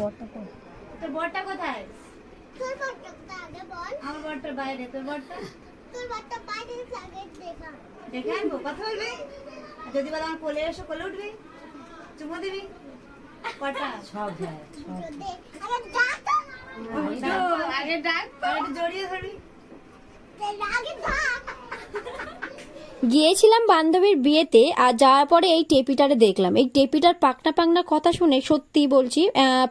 বরটা কই? তোর বরটা কোথায়? তোর বরটা আগে বল। আমার বরটা বাইরে। তোর বরটা? তোর বরটা বাইরে আগে দেখা। দেখে আনবো, কথা বলবি? আর যদি বলে আমার কোলে এসো, কোলে উঠবি, চুমো দিবি, কটা? সব যায় সব। দে আরে ডাক তো। আগে ডাক, আর একটু জড়িয়ে ধরবি। আগে ডাক। গিয়েছিলাম বান্ধবীর বিয়েতে, আর যাওয়ার পরে এই টেপিটারে দেখলাম। এই টেপিটার পাকনা পাকনা কথা শুনে সত্যি বলছি,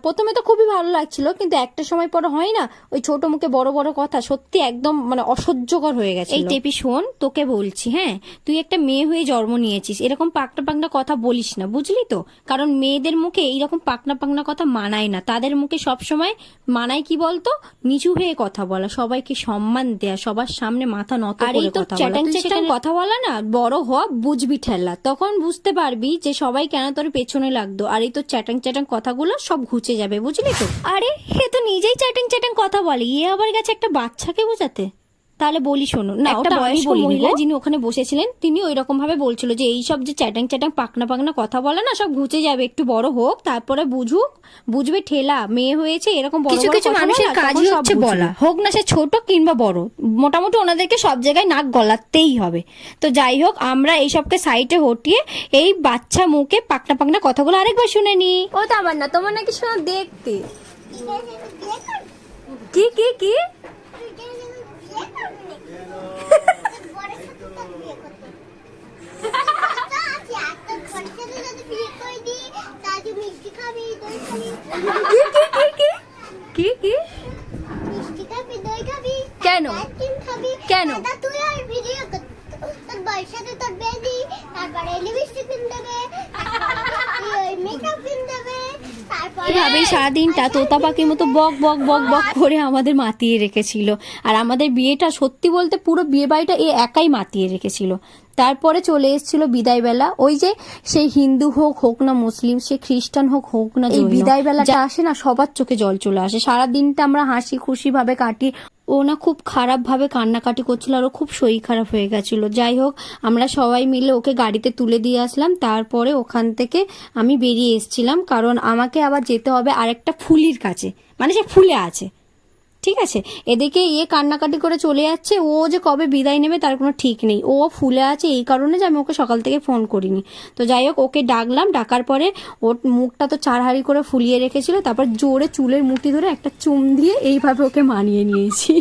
প্রথমে তো খুবই ভালো লাগছিল, কিন্তু একটা সময় পরে হয় না ওই ছোট মুখে বড় বড় কথা, সত্যি একদম মানে অসহ্যকর হয়ে গেছে। এই টেপি শোন, তোকে বলছি, হ্যাঁ তুই একটা মেয়ে হয়ে জন্ম নিয়েছিস, এরকম পাকনা পাকনা কথা বলিস না, বুঝলি তো? কারণ মেয়েদের মুখে এইরকম পাকনা পাকনা কথা মানায় না। তাদের মুখে সব সময় মানায় কি বলতো, নিচু হয়ে কথা বলা, সবাইকে সম্মান দেয়া, সবার সামনে মাথা নত করে কথা বলা। চ্যাটাং চ্যাটাং কথা বলা না, বড় হওয়া বুঝবি ঠেলা, তখন বুঝতে পারবি যে সবাই কেন তোর পেছনে লাগতো। আর এই তো চ্যাটাং চ্যাটাং কথাগুলো সব ঘুচে যাবে, বুঝলি তো? আরে হে তো নিজেই চ্যাটাং চ্যাটাং কথা বলে, আবার গেছে একটা বাচ্চাকে বোঝাতে। তাহলে বলি শোনো না, একটা বয়স্ক মহিলা যিনি ওখানে বসেছিলেন, তিনি ওই রকম ভাবে বলছিল যে এই সব যে চ্যাটাং চ্যাটাং পাকনা পাকনা কথা বলে না, সব ঘুচে যাবে, একটু বড় হোক তারপরে বুঝবে ঠেলা, মেয়ে হয়েছে এরকম বড় কিছু কিছু মানুষের কাজই হচ্ছে বলা, হোক না সে ছোট কিংবা বড়, মোটামুটি ওনাদেরকে সব জায়গায় নাক গলাতেই হবে। তো যাই হোক, আমরা এইসবকে সাইডে হটিয়ে এই বাচ্চা মুখে পাকনা পাকনা কথাগুলো আরেকবার শুনে নি। ও তো আমার না, তোমার নাকি শোনা দেখতে। কি কি কি কি কি কেন কেন তুই আর ভিডিও তোর বয়স সাথে তোর বেবি, তারপরে লিপস্টিক কিনে দেবে, তারপরে মেকআপ কিনে দেবে, তারপরে এভাবেই সারাদিনটা তোতা পাখির মতো বক বক বক বক করে আমাদের মাতিয়ে রেখেছিল। আর আমাদের বিয়েটা সত্যি বলতে পুরো বিয়ে বাড়িটা এ একাই মাতিয়ে রেখেছিল। তারপরে চলে এসেছিল বিদায় বেলা। ওই যে সেই হিন্দু হোক না মুসলিম, সে খ্রিস্টান হোক না, এই বিদায় বেলাটা আসে না, সবার চোখে জল চলে আসে। সারাদিনটা আমরা হাসি খুশি ভাবে কাটি। ও না খুব খারাপ ভাবে কান্নাকাটি করছিল, আর ও খুব শরীর খারাপ হয়ে গেছিল। যাই হোক, আমরা সবাই মিলে ওকে গাড়িতে তুলে দিয়ে আসলাম। তারপরে ওখান থেকে আমি বেরিয়ে এসেছিলাম, কারণ আমাকে আবার যেতে হবে আরেকটা ফুলির কাছে, মানে সে ফুলে আছে, ঠিক আছে? এদিকে কান্নাকাটি করে চলে যাচ্ছে, ও যে কবে বিদায় নেবে তার কোনো ঠিক নেই। ও ফুলে আছে এই কারণে যে আমি ওকে সকাল থেকে ফোন করিনি। তো যাই হোক, ওকে ডাকলাম, ডাকার পরে ওর মুখটা তো চারহাড়ি করে ফুলিয়ে রেখেছিল, তারপর জোরে চুলের মুঠি ধরে একটা চুম দিয়ে এইভাবে ওকে মানিয়ে নিয়েছি।